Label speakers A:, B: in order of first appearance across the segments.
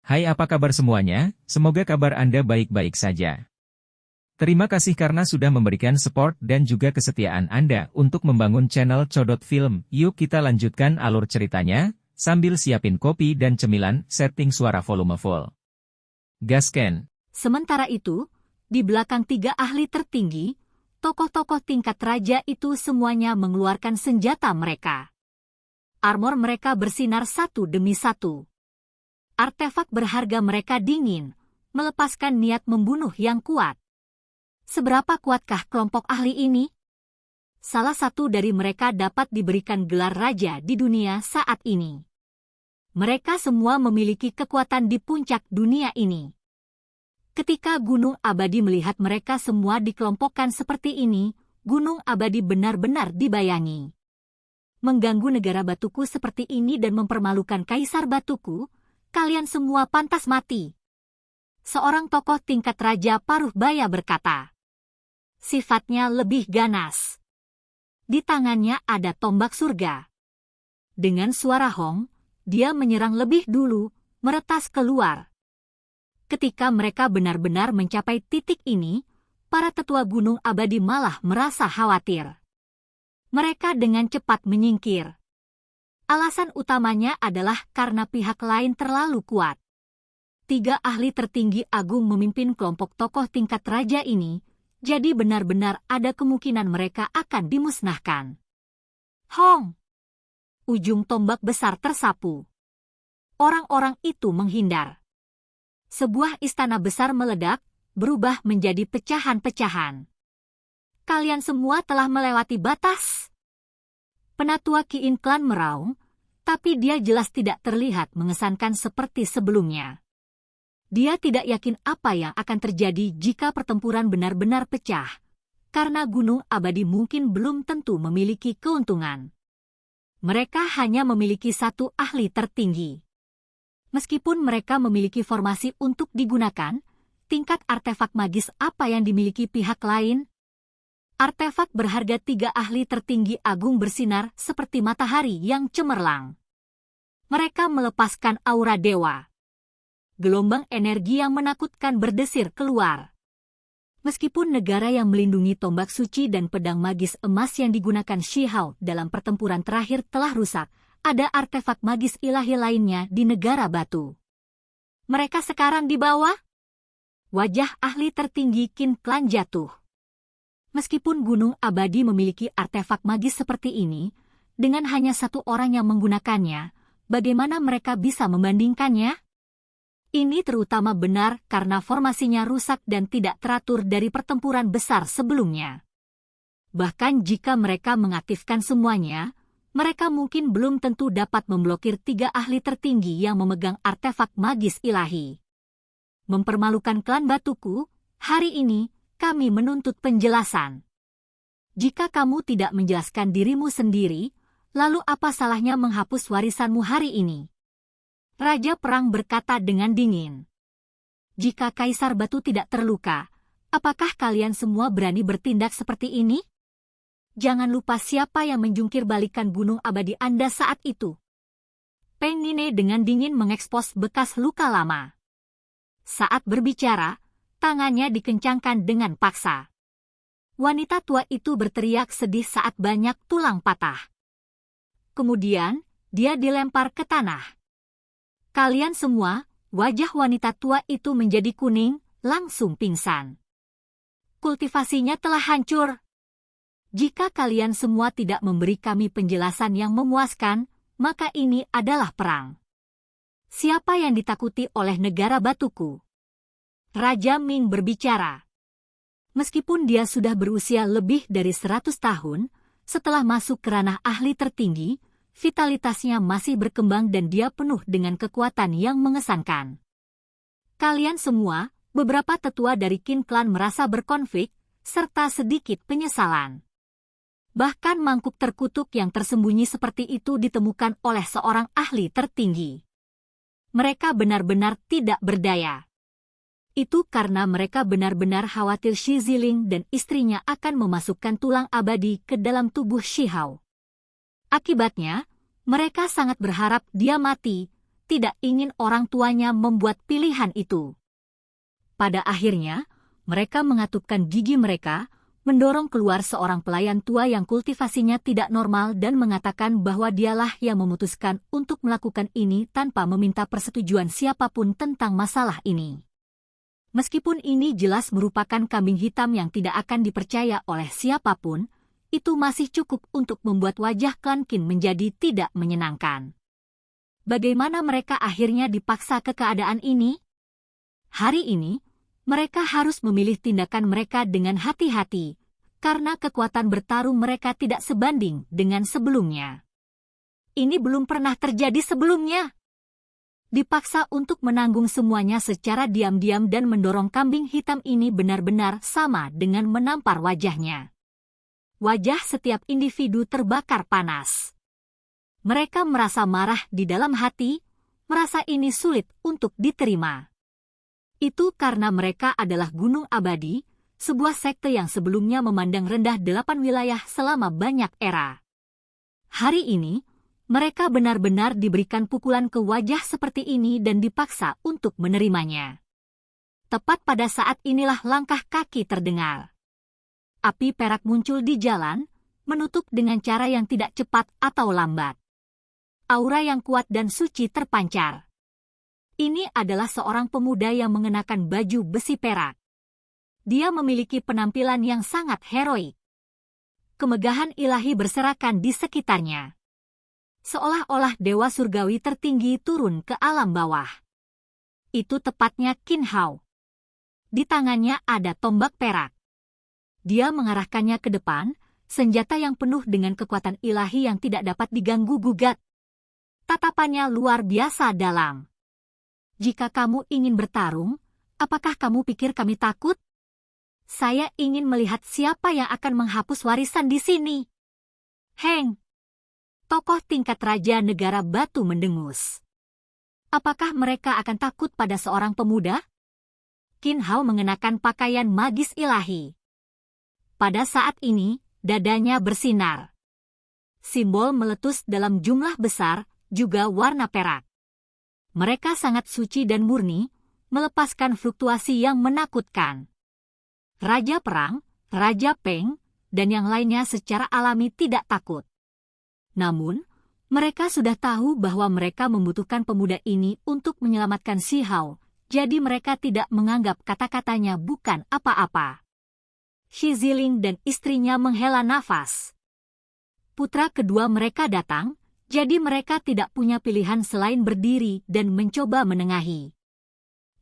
A: Hai, apa kabar semuanya? Semoga kabar Anda baik-baik saja. Terima kasih karena sudah memberikan support dan juga kesetiaan Anda untuk membangun channel Codot Film. Yuk kita lanjutkan alur ceritanya, sambil siapin kopi dan cemilan, setting suara volume full. Gasken.
B: Sementara itu, di belakang tiga ahli tertinggi, tokoh-tokoh tingkat raja itu semuanya mengeluarkan senjata mereka. Armor mereka bersinar satu demi satu. Artefak berharga mereka dingin, melepaskan niat membunuh yang kuat. Seberapa kuatkah kelompok ahli ini? Salah satu dari mereka dapat diberikan gelar raja di dunia saat ini. Mereka semua memiliki kekuatan di puncak dunia ini. Ketika Gunung Abadi melihat mereka semua dikelompokkan seperti ini, Gunung Abadi benar-benar dibayangi. Mengganggu negara batuku seperti ini dan mempermalukan Kaisar Batuku, kalian semua pantas mati. Seorang tokoh tingkat Raja Paruhbaya berkata. Sifatnya lebih ganas. Di tangannya ada tombak surga. Dengan suara hong, dia menyerang lebih dulu, meretas keluar. Ketika mereka benar-benar mencapai titik ini, para tetua Gunung Abadi malah merasa khawatir. Mereka dengan cepat menyingkir. Alasan utamanya adalah karena pihak lain terlalu kuat. Tiga ahli tertinggi agung memimpin kelompok tokoh tingkat raja ini, jadi benar-benar ada kemungkinan mereka akan dimusnahkan. Hong! Ujung tombak besar tersapu. Orang-orang itu menghindar. Sebuah istana besar meledak, berubah menjadi pecahan-pecahan. Kalian semua telah melewati batas. Penatua Kiin Klan meraung, tapi dia jelas tidak terlihat mengesankan seperti sebelumnya. Dia tidak yakin apa yang akan terjadi jika pertempuran benar-benar pecah, karena Gunung Abadi mungkin belum tentu memiliki keuntungan. Mereka hanya memiliki satu ahli tertinggi. Meskipun mereka memiliki formasi untuk digunakan, tingkat artefak magis apa yang dimiliki pihak lain? Artefak berharga tiga ahli tertinggi agung bersinar seperti matahari yang cemerlang. Mereka melepaskan aura dewa. Gelombang energi yang menakutkan berdesir keluar. Meskipun negara yang melindungi tombak suci dan pedang magis emas yang digunakan Shihao dalam pertempuran terakhir telah rusak, ada artefak magis ilahi lainnya di negara batu. Mereka sekarang di bawah? Wajah ahli tertinggi Qin Klan jatuh. Meskipun Gunung Abadi memiliki artefak magis seperti ini, dengan hanya satu orang yang menggunakannya, bagaimana mereka bisa membandingkannya? Ini terutama benar karena formasinya rusak dan tidak teratur dari pertempuran besar sebelumnya. Bahkan jika mereka mengaktifkan semuanya, mereka mungkin belum tentu dapat memblokir tiga ahli tertinggi yang memegang artefak magis ilahi. Mempermalukan klan Batuku, hari ini kami menuntut penjelasan. Jika kamu tidak menjelaskan dirimu sendiri, lalu apa salahnya menghapus warisanmu hari ini? Raja Perang berkata dengan dingin. Jika Kaisar Batu tidak terluka, apakah kalian semua berani bertindak seperti ini? Jangan lupa siapa yang menjungkir balikan Gunung Abadi Anda saat itu. Peng Nine dengan dingin mengekspos bekas luka lama. Saat berbicara, tangannya dikencangkan dengan paksa. Wanita tua itu berteriak sedih saat banyak tulang patah. Kemudian, dia dilempar ke tanah. Kalian semua, wajah wanita tua itu menjadi kuning, langsung pingsan. Kultivasinya telah hancur. Jika kalian semua tidak memberi kami penjelasan yang memuaskan, maka ini adalah perang. Siapa yang ditakuti oleh negara Batuku? Raja Ming berbicara. Meskipun dia sudah berusia lebih dari 100 tahun, setelah masuk ke ranah ahli tertinggi, vitalitasnya masih berkembang dan dia penuh dengan kekuatan yang mengesankan. Kalian semua, beberapa tetua dari Qin Klan merasa berkonflik, serta sedikit penyesalan. Bahkan mangkuk terkutuk yang tersembunyi seperti itu ditemukan oleh seorang ahli tertinggi. Mereka benar-benar tidak berdaya. Itu karena mereka benar-benar khawatir Shi Ziling dan istrinya akan memasukkan tulang abadi ke dalam tubuh Shihao. Akibatnya, mereka sangat berharap dia mati, tidak ingin orang tuanya membuat pilihan itu. Pada akhirnya, mereka mengatupkan gigi mereka, mendorong keluar seorang pelayan tua yang kultivasinya tidak normal dan mengatakan bahwa dialah yang memutuskan untuk melakukan ini tanpa meminta persetujuan siapapun tentang masalah ini. Meskipun ini jelas merupakan kambing hitam yang tidak akan dipercaya oleh siapapun, itu masih cukup untuk membuat wajah klan Qin menjadi tidak menyenangkan. Bagaimana mereka akhirnya dipaksa ke keadaan ini? Hari ini, mereka harus memilih tindakan mereka dengan hati-hati, karena kekuatan bertarung mereka tidak sebanding dengan sebelumnya. Ini belum pernah terjadi sebelumnya. Dipaksa untuk menanggung semuanya secara diam-diam dan mendorong kambing hitam ini benar-benar sama dengan menampar wajahnya. Wajah setiap individu terbakar panas. Mereka merasa marah di dalam hati, merasa ini sulit untuk diterima. Itu karena mereka adalah Gunung Abadi, sebuah sekte yang sebelumnya memandang rendah 8 wilayah selama banyak era. Hari ini, mereka benar-benar diberikan pukulan ke wajah seperti ini dan dipaksa untuk menerimanya. Tepat pada saat inilah langkah kaki terdengar. Api perak muncul di jalan, menutup dengan cara yang tidak cepat atau lambat. Aura yang kuat dan suci terpancar. Ini adalah seorang pemuda yang mengenakan baju besi perak. Dia memiliki penampilan yang sangat heroik. Kemegahan ilahi berserakan di sekitarnya. Seolah-olah dewa surgawi tertinggi turun ke alam bawah. Itu tepatnya Qin Hao. Di tangannya ada tombak perak. Dia mengarahkannya ke depan, senjata yang penuh dengan kekuatan ilahi yang tidak dapat diganggu-gugat. Tatapannya luar biasa dalam. Jika kamu ingin bertarung, apakah kamu pikir kami takut? Saya ingin melihat siapa yang akan menghapus warisan di sini. Heng! Tokoh tingkat Raja Negara Batu mendengus. Apakah mereka akan takut pada seorang pemuda? Qin Hao mengenakan pakaian magis ilahi. Pada saat ini, dadanya bersinar. Simbol meletus dalam jumlah besar, juga warna perak. Mereka sangat suci dan murni, melepaskan fluktuasi yang menakutkan. Raja Perang, Raja Peng, dan yang lainnya secara alami tidak takut. Namun, mereka sudah tahu bahwa mereka membutuhkan pemuda ini untuk menyelamatkan Xi Hao, jadi mereka tidak menganggap kata-katanya bukan apa-apa. Xi Ziling dan istrinya menghela nafas. Putra kedua mereka datang, jadi mereka tidak punya pilihan selain berdiri dan mencoba menengahi.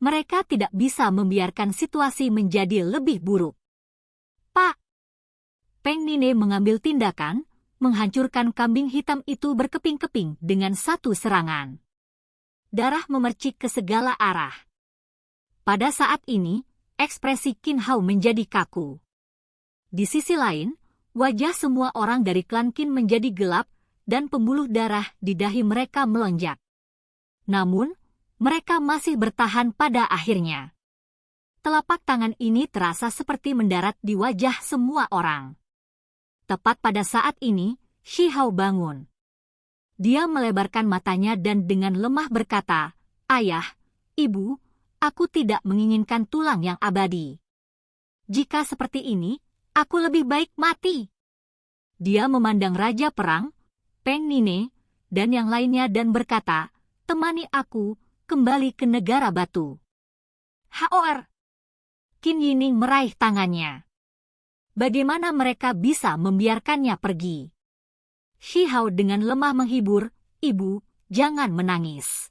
B: Mereka tidak bisa membiarkan situasi menjadi lebih buruk. Pak! Peng Nine mengambil tindakan, menghancurkan kambing hitam itu berkeping-keping dengan satu serangan. Darah memercik ke segala arah. Pada saat ini, ekspresi Qin Hao menjadi kaku. Di sisi lain, wajah semua orang dari klan Qin menjadi gelap, dan pembuluh darah di dahi mereka melonjak. Namun, mereka masih bertahan pada akhirnya. Telapak tangan ini terasa seperti mendarat di wajah semua orang. Tepat pada saat ini, Xi Hao bangun. Dia melebarkan matanya dan dengan lemah berkata, "Ayah, Ibu, aku tidak menginginkan tulang yang abadi. Jika seperti ini, aku lebih baik mati." Dia memandang Raja Perang, Peng Nine, dan yang lainnya dan berkata, "Temani aku, kembali ke negara batu." Haor! Qin Yining meraih tangannya. Bagaimana mereka bisa membiarkannya pergi? Xi Hao dengan lemah menghibur, "Ibu, jangan menangis.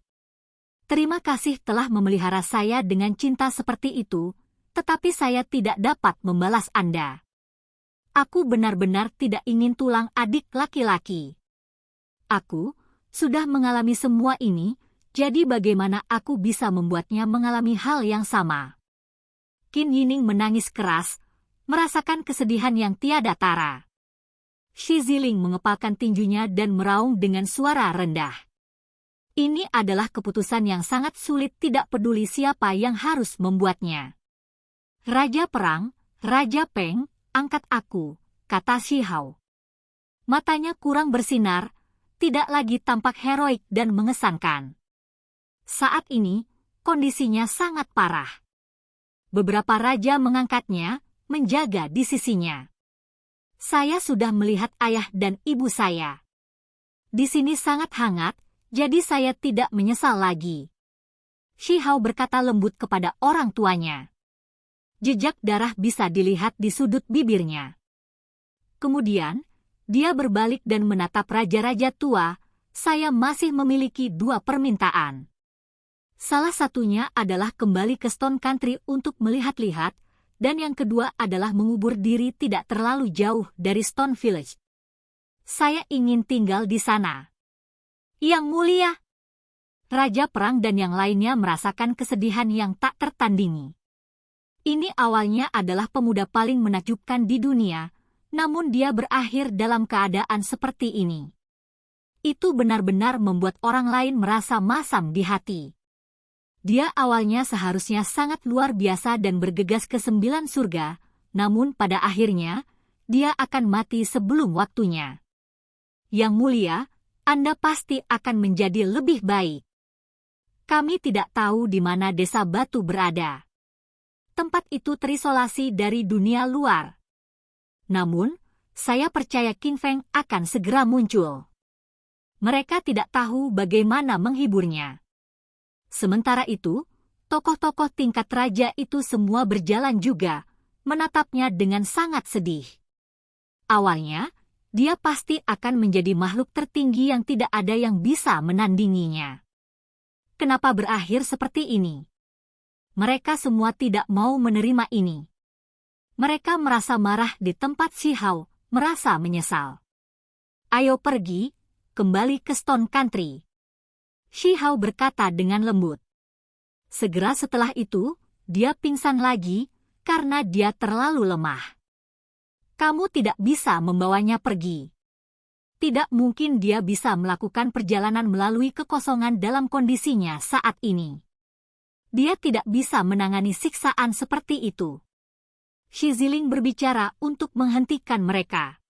B: Terima kasih telah memelihara saya dengan cinta seperti itu, tetapi saya tidak dapat membalas Anda. Aku benar-benar tidak ingin tulang adik laki-laki. Aku sudah mengalami semua ini, jadi bagaimana aku bisa membuatnya mengalami hal yang sama?" Qin Yining menangis keras, merasakan kesedihan yang tiada tara. Xi Ziling mengepalkan tinjunya dan meraung dengan suara rendah. Ini adalah keputusan yang sangat sulit, tidak peduli siapa yang harus membuatnya. Raja Perang, Raja Peng, angkat aku, kata Xi Hao. Matanya kurang bersinar, tidak lagi tampak heroik dan mengesankan. Saat ini, kondisinya sangat parah. Beberapa raja mengangkatnya, menjaga di sisinya. Saya sudah melihat ayah dan ibu saya. Di sini sangat hangat, jadi saya tidak menyesal lagi. Shi Hao berkata lembut kepada orang tuanya. Jejak darah bisa dilihat di sudut bibirnya. Kemudian, dia berbalik dan menatap raja-raja tua. Saya masih memiliki 2 permintaan. Salah satunya adalah kembali ke Stone Country untuk melihat-lihat, dan yang kedua adalah mengubur diri tidak terlalu jauh dari Stone Village. Saya ingin tinggal di sana. Yang mulia, Raja Perang dan yang lainnya merasakan kesedihan yang tak tertandingi. Ini awalnya adalah pemuda paling menakjubkan di dunia, namun dia berakhir dalam keadaan seperti ini. Itu benar-benar membuat orang lain merasa masam di hati. Dia awalnya seharusnya sangat luar biasa dan bergegas ke 9 surga, namun pada akhirnya, dia akan mati sebelum waktunya. Yang mulia, Anda pasti akan menjadi lebih baik. Kami tidak tahu di mana desa batu berada. Tempat itu terisolasi dari dunia luar. Namun, saya percaya King Feng akan segera muncul. Mereka tidak tahu bagaimana menghiburnya. Sementara itu, tokoh-tokoh tingkat raja itu semua berjalan juga, menatapnya dengan sangat sedih. Awalnya, dia pasti akan menjadi makhluk tertinggi yang tidak ada yang bisa menandinginya. Kenapa berakhir seperti ini? Mereka semua tidak mau menerima ini. Mereka merasa marah di tempat Shi Hao, merasa menyesal. Ayo pergi, kembali ke Stone Country. Shi Hao berkata dengan lembut. Segera setelah itu, dia pingsan lagi karena dia terlalu lemah. Kamu tidak bisa membawanya pergi. Tidak mungkin dia bisa melakukan perjalanan melalui kekosongan dalam kondisinya saat ini. Dia tidak bisa menangani siksaan seperti itu. Shi Ziling berbicara untuk menghentikan mereka.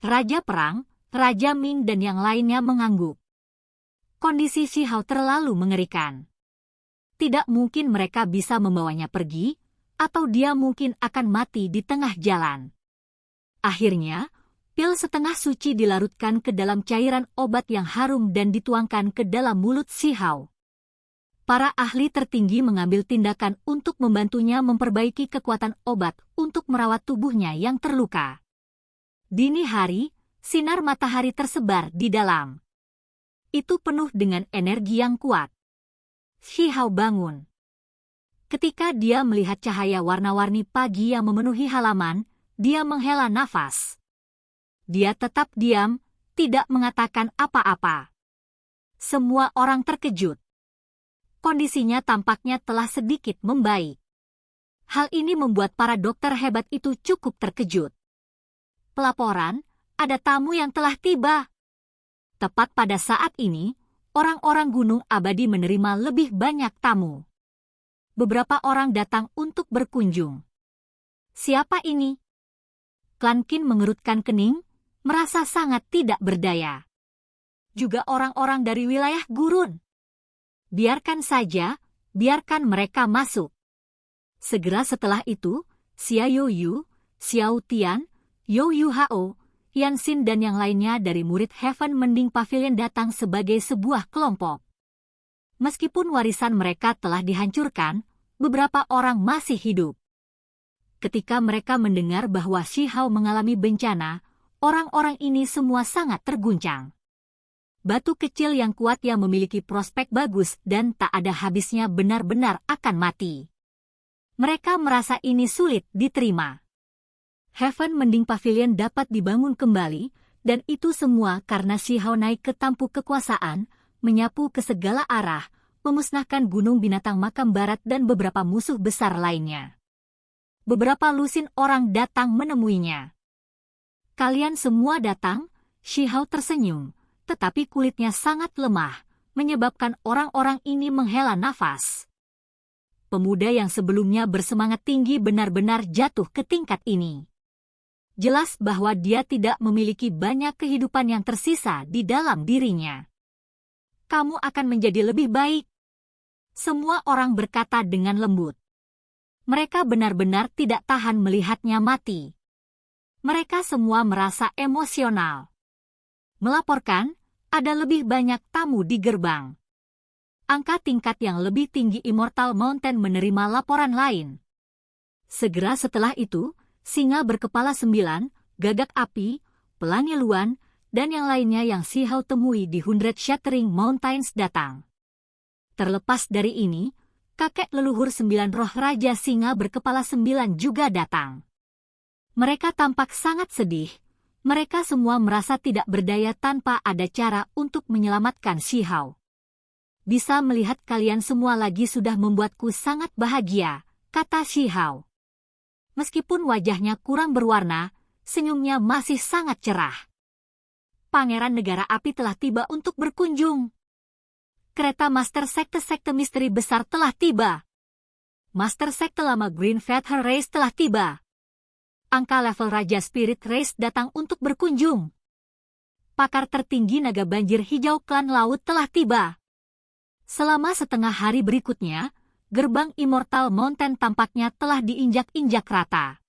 B: Raja Perang, Raja Ming dan yang lainnya mengangguk. Kondisi Shi Hao terlalu mengerikan. Tidak mungkin mereka bisa membawanya pergi, atau dia mungkin akan mati di tengah jalan. Akhirnya, pil setengah suci dilarutkan ke dalam cairan obat yang harum dan dituangkan ke dalam mulut Shi Hao. Para ahli tertinggi mengambil tindakan untuk membantunya memperbaiki kekuatan obat untuk merawat tubuhnya yang terluka. Dini hari, sinar matahari tersebar di dalam. Itu penuh dengan energi yang kuat. Shi Hao bangun. Ketika dia melihat cahaya warna-warni pagi yang memenuhi halaman, dia menghela nafas. Dia tetap diam, tidak mengatakan apa-apa. Semua orang terkejut. Kondisinya tampaknya telah sedikit membaik. Hal ini membuat para dokter hebat itu cukup terkejut. Pelaporan, ada tamu yang telah tiba. Tepat pada saat ini, orang-orang Gunung Abadi menerima lebih banyak tamu. Beberapa orang datang untuk berkunjung. Siapa ini? Klan Qin mengerutkan kening, merasa sangat tidak berdaya. Juga orang-orang dari wilayah gurun. Biarkan saja, biarkan mereka masuk. Segera setelah itu, Xia Youyu, Xiao Tian, You Yu Hao, Yan Xin dan yang lainnya dari murid Heaven Mending Pavilion datang sebagai sebuah kelompok. Meskipun warisan mereka telah dihancurkan, beberapa orang masih hidup. Ketika mereka mendengar bahwa Shi Hao mengalami bencana, orang-orang ini semua sangat terguncang. Batu kecil yang kuat yang memiliki prospek bagus dan tak ada habisnya benar-benar akan mati. Mereka merasa ini sulit diterima. Heaven Mending Pavilion dapat dibangun kembali, dan itu semua karena Shi Hao naik ke tampuk kekuasaan, menyapu ke segala arah, memusnahkan gunung binatang makam barat dan beberapa musuh besar lainnya. Beberapa lusin orang datang menemuinya. Kalian semua datang? Shi Hao tersenyum, tetapi kulitnya sangat lemah, menyebabkan orang-orang ini menghela nafas. Pemuda yang sebelumnya bersemangat tinggi benar-benar jatuh ke tingkat ini. Jelas bahwa dia tidak memiliki banyak kehidupan yang tersisa di dalam dirinya. Kamu akan menjadi lebih baik. Semua orang berkata dengan lembut. Mereka benar-benar tidak tahan melihatnya mati. Mereka semua merasa emosional. Melaporkan, ada lebih banyak tamu di gerbang. Angka tingkat yang lebih tinggi Immortal Mountain menerima laporan lain. Segera setelah itu, singa berkepala 9, gagak api, pelangi luan, dan yang lainnya yang Shihao temui di 100 Shattering Mountains datang. Terlepas dari ini, kakek leluhur 9 roh Raja Singa berkepala 9 juga datang. Mereka tampak sangat sedih. Mereka semua merasa tidak berdaya tanpa ada cara untuk menyelamatkan Shihao. Bisa melihat kalian semua lagi sudah membuatku sangat bahagia, kata Shihao. Meskipun wajahnya kurang berwarna, senyumnya masih sangat cerah. Pangeran Negara Api telah tiba untuk berkunjung. Kereta Master Sekte-Sekte Misteri Besar telah tiba. Master Sekte Lama Green Feather Race telah tiba. Angka level Raja Spirit Race datang untuk berkunjung. Pakar tertinggi Naga Banjir Hijau Klan Laut telah tiba. Selama setengah hari berikutnya, gerbang Immortal Mountain tampaknya telah diinjak-injak rata.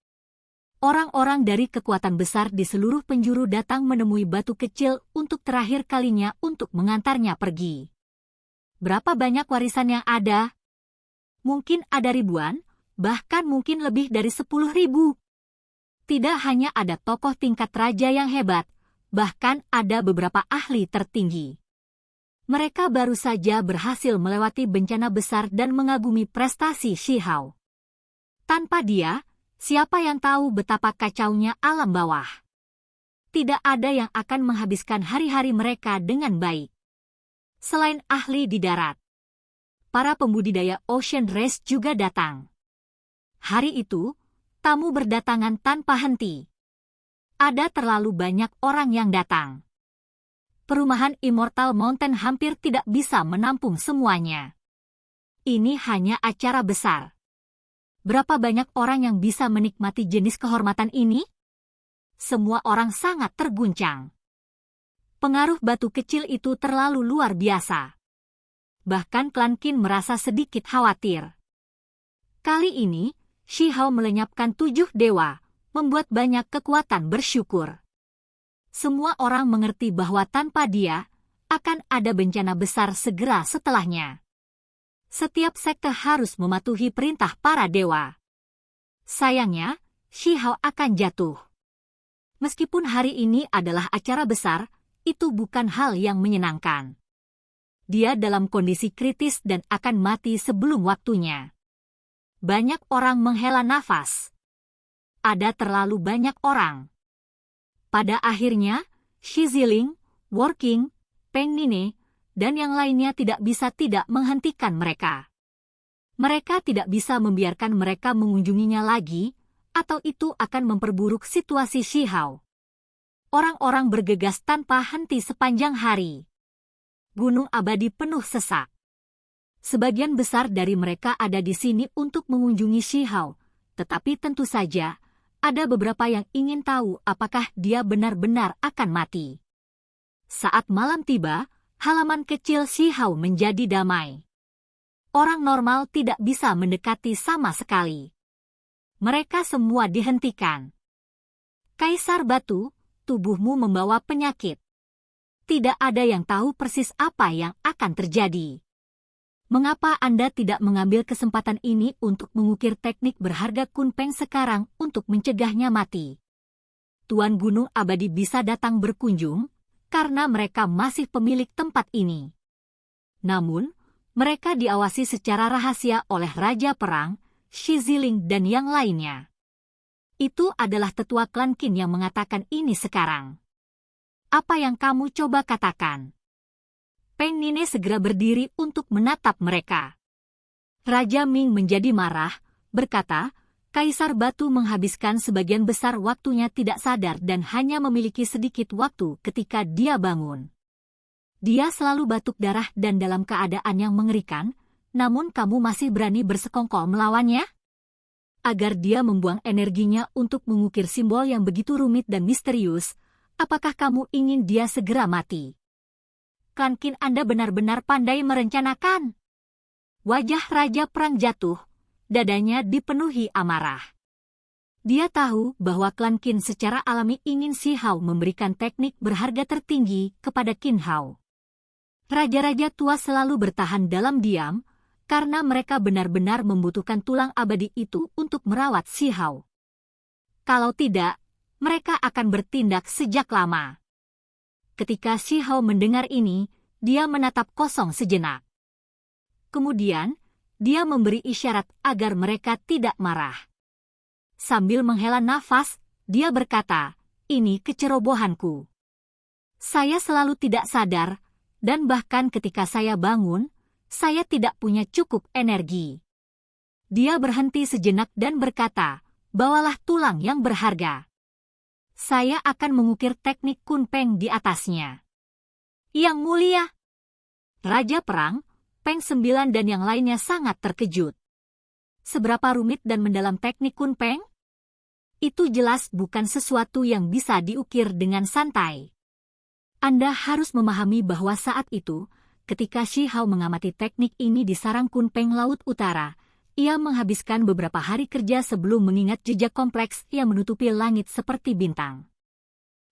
B: Orang-orang dari kekuatan besar di seluruh penjuru datang menemui batu kecil untuk terakhir kalinya untuk mengantarnya pergi. Berapa banyak warisan yang ada? Mungkin ada ribuan, bahkan mungkin lebih dari 10.000. Tidak hanya ada tokoh tingkat raja yang hebat, bahkan ada beberapa ahli tertinggi. Mereka baru saja berhasil melewati bencana besar dan mengagumi prestasi Shihao. Tanpa dia, siapa yang tahu betapa kacaunya alam bawah? Tidak ada yang akan menghabiskan hari-hari mereka dengan baik. Selain ahli di darat, para pembudidaya Ocean Race juga datang. Hari itu, tamu berdatangan tanpa henti. Ada terlalu banyak orang yang datang. Perumahan Immortal Mountain hampir tidak bisa menampung semuanya. Ini hanya acara besar. Berapa banyak orang yang bisa menikmati jenis kehormatan ini? Semua orang sangat terguncang. Pengaruh batu kecil itu terlalu luar biasa. Bahkan klan Qin merasa sedikit khawatir. Kali ini, Shihao melenyapkan 7 dewa, membuat banyak kekuatan bersyukur. Semua orang mengerti bahwa tanpa dia, akan ada bencana besar segera setelahnya. Setiap sekte harus mematuhi perintah para dewa. Sayangnya, Shihao akan jatuh. Meskipun hari ini adalah acara besar, itu bukan hal yang menyenangkan. Dia dalam kondisi kritis dan akan mati sebelum waktunya. Banyak orang menghela nafas. Ada terlalu banyak orang. Pada akhirnya, Shi Ziling, Working, Peng Nine, dan yang lainnya tidak bisa tidak menghentikan mereka. Mereka tidak bisa membiarkan mereka mengunjunginya lagi, atau itu akan memperburuk situasi Shihao. Orang-orang bergegas tanpa henti sepanjang hari. Gunung abadi penuh sesak. Sebagian besar dari mereka ada di sini untuk mengunjungi Shihao, tetapi tentu saja, ada beberapa yang ingin tahu apakah dia benar-benar akan mati. Saat malam tiba, halaman kecil Shihao menjadi damai. Orang normal tidak bisa mendekati sama sekali. Mereka semua dihentikan. Kaisar Batu, tubuhmu membawa penyakit. Tidak ada yang tahu persis apa yang akan terjadi. Mengapa Anda tidak mengambil kesempatan ini untuk mengukir teknik berharga Kunpeng sekarang untuk mencegahnya mati? Tuan Gunung Abadi bisa datang berkunjung, karena mereka masih pemilik tempat ini. Namun, mereka diawasi secara rahasia oleh Raja Perang, Shi Ziling dan yang lainnya. Itu adalah tetua klan Qin yang mengatakan ini sekarang. Apa yang kamu coba katakan? Peng Nine segera berdiri untuk menatap mereka. Raja Ming menjadi marah, berkata, Kaisar Batu menghabiskan sebagian besar waktunya tidak sadar dan hanya memiliki sedikit waktu ketika dia bangun. Dia selalu batuk darah dan dalam keadaan yang mengerikan, namun kamu masih berani bersekongkol melawannya? Agar dia membuang energinya untuk mengukir simbol yang begitu rumit dan misterius, apakah kamu ingin dia segera mati? Klan Qin Anda benar-benar pandai merencanakan. Wajah Raja Perang jatuh, dadanya dipenuhi amarah. Dia tahu bahwa klan Qin secara alami ingin Si Hao memberikan teknik berharga tertinggi kepada Qin Hao. Raja-raja tua selalu bertahan dalam diam, karena mereka benar-benar membutuhkan tulang abadi itu untuk merawat Si Hao. Kalau tidak, mereka akan bertindak sejak lama. Ketika Si Hao mendengar ini, dia menatap kosong sejenak. Kemudian, dia memberi isyarat agar mereka tidak marah. Sambil menghela nafas, dia berkata, "Ini kecerobohanku. Saya selalu tidak sadar, dan bahkan ketika saya bangun, saya tidak punya cukup energi." Dia berhenti sejenak dan berkata, "Bawalah tulang yang berharga. Saya akan mengukir teknik Kunpeng di atasnya." "Yang mulia." Raja Perang, Peng 9 dan yang lainnya sangat terkejut. Seberapa rumit dan mendalam teknik Kunpeng? Itu jelas bukan sesuatu yang bisa diukir dengan santai. Anda harus memahami bahwa saat itu, ketika Si Hao mengamati teknik ini di sarang Kunpeng Laut Utara, ia menghabiskan beberapa hari kerja sebelum mengingat jejak kompleks yang menutupi langit seperti bintang.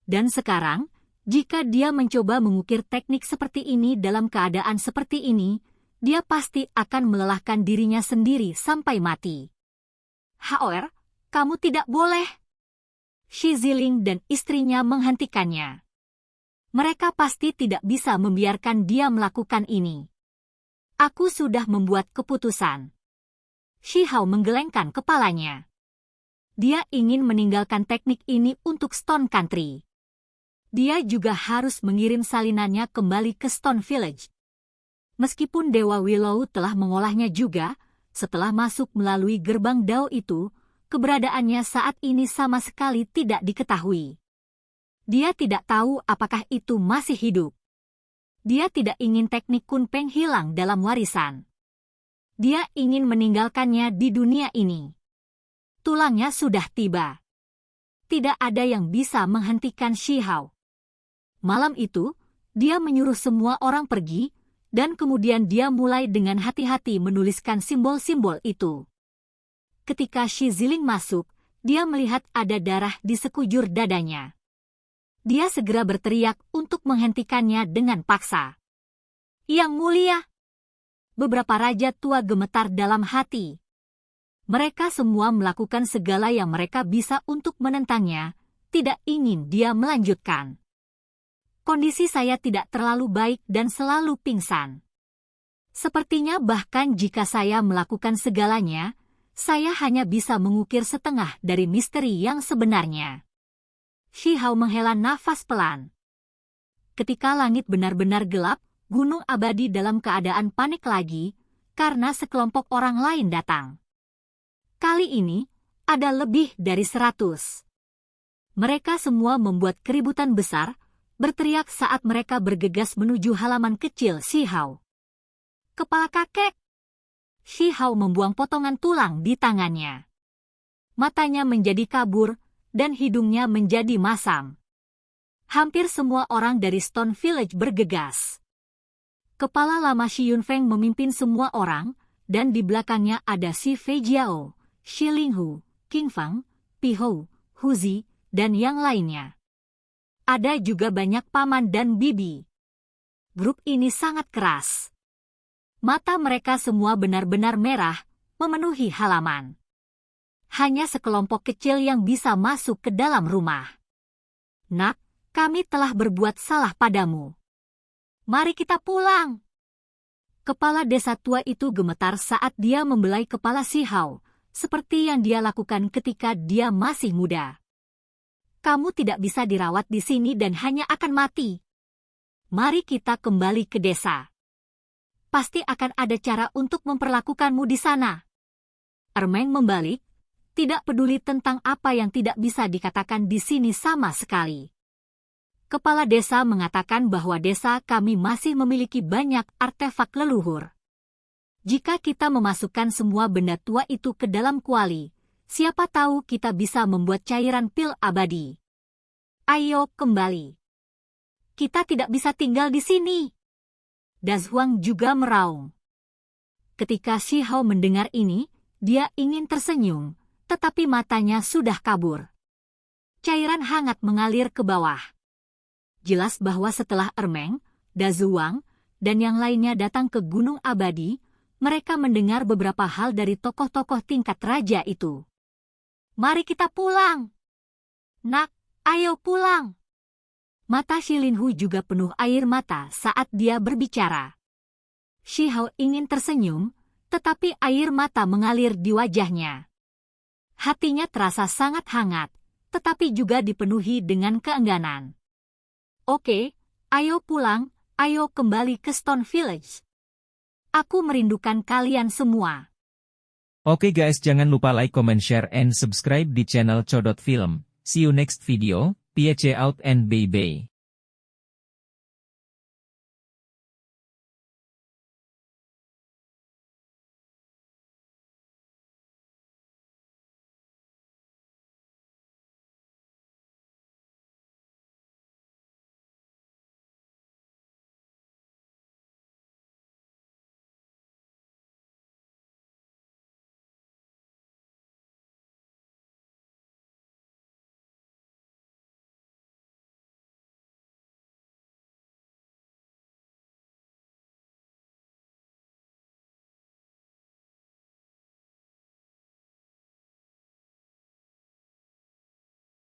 B: Dan sekarang, jika dia mencoba mengukir teknik seperti ini dalam keadaan seperti ini, dia pasti akan melelahkan dirinya sendiri sampai mati. "Haoer, kamu tidak boleh." Shi Ziling dan istrinya menghentikannya. Mereka pasti tidak bisa membiarkan dia melakukan ini. "Aku sudah membuat keputusan." Shi Hao menggelengkan kepalanya. Dia ingin meninggalkan teknik ini untuk Stone Country. Dia juga harus mengirim salinannya kembali ke Stone Village. Meskipun Dewa Willow telah mengolahnya juga, setelah masuk melalui gerbang Dao itu, keberadaannya saat ini sama sekali tidak diketahui. Dia tidak tahu apakah itu masih hidup. Dia tidak ingin teknik Kunpeng hilang dalam warisan. Dia ingin meninggalkannya di dunia ini. Tulangnya sudah tiba. Tidak ada yang bisa menghentikan Shi Hao. Malam itu, dia menyuruh semua orang pergi, dan kemudian dia mulai dengan hati-hati menuliskan simbol-simbol itu. Ketika Shi Ziling masuk, dia melihat ada darah di sekujur dadanya. Dia segera berteriak untuk menghentikannya dengan paksa. "Yang mulia!" Beberapa raja tua gemetar dalam hati. Mereka semua melakukan segala yang mereka bisa untuk menentangnya, tidak ingin dia melanjutkan. "Kondisi saya tidak terlalu baik dan selalu pingsan. Sepertinya bahkan jika saya melakukan segalanya, saya hanya bisa mengukir setengah dari misteri yang sebenarnya." Shi Hao menghela nafas pelan. Ketika langit benar-benar gelap, gunung abadi dalam keadaan panik lagi, karena sekelompok orang lain datang. Kali ini, ada lebih dari 100. Mereka semua membuat keributan besar, berteriak saat mereka bergegas menuju halaman kecil Shi Hao. "Kepala kakek!" Shi Hao membuang potongan tulang di tangannya. Matanya menjadi kabur, dan hidungnya menjadi masam. Hampir semua orang dari Stone Village bergegas. Kepala lama Shi Yunfeng memimpin semua orang, dan di belakangnya ada Si Fei Jiao, Shi Linghu, Qing Fang, Pi Hou, Huzi, dan yang lainnya. Ada juga banyak paman dan bibi. Grup ini sangat keras. Mata mereka semua benar-benar merah, memenuhi halaman. Hanya sekelompok kecil yang bisa masuk ke dalam rumah. "Nak, kami telah berbuat salah padamu. Mari kita pulang." Kepala desa tua itu gemetar saat dia membelai kepala Si Hao, seperti yang dia lakukan ketika dia masih muda. "Kamu tidak bisa dirawat di sini dan hanya akan mati. Mari kita kembali ke desa. Pasti akan ada cara untuk memperlakukanmu di sana." Ermeng membalik, tidak peduli tentang apa yang tidak bisa dikatakan di sini sama sekali. Kepala desa mengatakan bahwa desa kami masih memiliki banyak artefak leluhur. Jika kita memasukkan semua benda tua itu ke dalam kuali, siapa tahu kita bisa membuat cairan pil abadi. Ayo kembali. Kita tidak bisa tinggal di sini. Dazhuang juga meraung. Ketika Shi Hao mendengar ini, dia ingin tersenyum, tetapi matanya sudah kabur. Cairan hangat mengalir ke bawah. Jelas bahwa setelah Ermeng, Dazuwang, dan yang lainnya datang ke Gunung Abadi, mereka mendengar beberapa hal dari tokoh-tokoh tingkat raja itu. Mari kita pulang. Nak, ayo pulang. Mata Shilinhu juga penuh air mata saat dia berbicara. Shi Hao ingin tersenyum, tetapi air mata mengalir di wajahnya. Hatinya terasa sangat hangat, tetapi juga dipenuhi dengan keengganan. Oke, ayo pulang, ayo kembali ke Stone Village. Aku merindukan kalian semua.
A: Oke guys, jangan lupa like, comment, share, and subscribe di channel Codot Film. See you next video, peace out and bye-bye.